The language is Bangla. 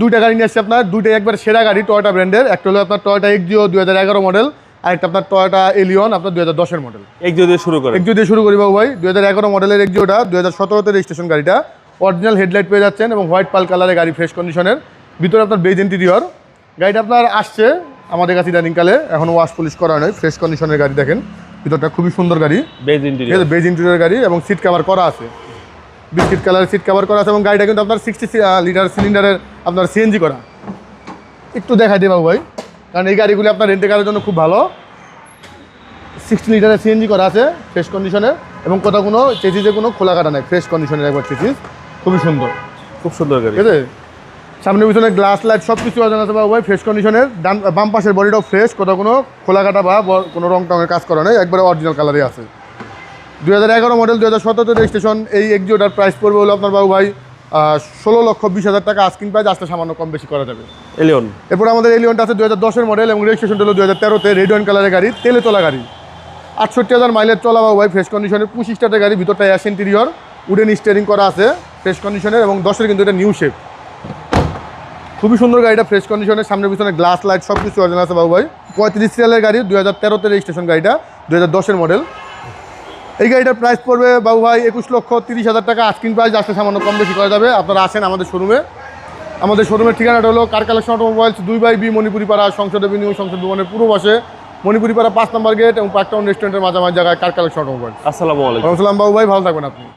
দুইটা গাড়ি নিয়ে আসছে আপনার, দুইটাই একবার সেরা গাড়ি টয়োটা ব্র্যান্ডের। একটা হলো আপনার টয়োটা এক্সিও 2011 মডেল, আর একটা আপনার টয়োটা এলিয়ন আপনার 2010-এর মডেল। এক্সিও দিয়ে শুরু করেন? এক্সিও দিয়ে শুরু করি বাবু ভাই। 2011 মডেলের এক্সিওটা, 2017-তে রেজিস্ট্রেশন গাড়িটা। অরিজিনাল হেডলাইট পেয়ে যাচ্ছেন এবং হোয়াইট পাল কালারের গাড়ি, ফ্রেশ কন্ডিশনের। ভিতরে আপনার বেজ ইন্টেরিয়র। গাড়িটা আপনার আসছে আমাদের কাছে ইদানিংকালে, এখন ওয়াশ পলিশ করা নয়, ফ্রেশ কন্ডিশনের গাড়ি। দেখেন ভিতরটা খুবই সুন্দর গাড়ি, বেজ ইন্টেরিয়র, বেজ ইন্টেরিয়র গাড়ি এবং সিট কভার করা আছে, বিস্কিট কালারের সিট কভার করা আছে। এবং গাড়িটা কিন্তু আপনার 60 লিটার সিলিন্ডারের আপনার সিএনজি করা। একটু দেখাই দিই বাবু ভাই, কারণ এই গাড়িগুলি আপনার রেন্টে কারের জন্য খুব ভালো। 60 লিটারের সিএনজি করা আছে, ফ্রেশ কন্ডিশনে, এবং কোথাও কোনো চেচিসে কোনো খোলা কাটা নেই, ফ্রেশ কন্ডিশনের একবার চেচিস, খুবই সুন্দর, খুব সুন্দর গাড়ি। ঠিক আছে। সামনে পিছনে গ্লাস লাইট সব কিছু আছে বাবু ভাই, ফ্রেশ কন্ডিশনের। বাম পাশের বডিটাও ফ্রেশ, কোথাও কোনো খোলা কাটা বা কোনো রং টঙের কাজ করা নেই, একবারে অরিজিনাল কালারই আছে। 2011 মডেল, 2017-তে রেজিস্ট্রেশন। এই এক্সিওটার প্রাইস পড়বে হলো আপনার বাবু ভাই 16,20,000 টাকা আস্কিং প্রাইস, আসতে সামান্য কম বেশি করা যাবে। এলিয়ন, এরপর আমাদের এলিয়নটা আছে 2010-এর মডেল এবং রেজিস্ট্রেশনটা হলো 2013-তে, রেড ওয়াইন কালারের গাড়ি, তেলে তোলা গাড়ি। 68,000 মাইলেজ চলা বাবু ভাই, ফ্রেশ কন্ডিশনের। 25 স্টার্টের গাড়ি, ভিতরটা অ্যাশ ইন্টেরিয়র, উডেন স্টিয়ারিং করা আছে, ফ্রেশ কন্ডিশনের এবং 10-এর কিন্তু এটা নিউ শেপ। খুবই সুন্দর গাড়িটা, ফ্রেশ কন্ডিশনের। সামনে পিছনে গ্লাস লাইট সব কিছু অরিজিনাল আছে বাবু ভাই। 35 সিরিয়ালের গাড়ি, 2013-তে রেজিস্ট্রেশন গাড়িটা, 2010-এর মডেল। এই গাড়িটার প্রাইস পড়বে বাবু ভাই 21,30,000 টাকা আস্কিং প্রাইস, আসতে সামান্য কম বেশি করা যাবে। আপনারা আসেন আমাদের শোরুমে। আমাদের শোরুমের ঠিকানাটা হলো car collection automobiles, 2/B Manipuri পাড়া, সংসদ এভিনিউ, সংসদ ভবনের পূর্ব পাশে, মণিপুরি পাড়া 5 নম্বর গেট এবং পার্কটাউন রেস্টুরেন্টের মাঝামাঝি জায়গায় কার কালেকশন অটোমোবাইলস। আসসালামু আলাইকুম। আসসালাম বাবু ভাই, ভালো থাকবেন আপনি।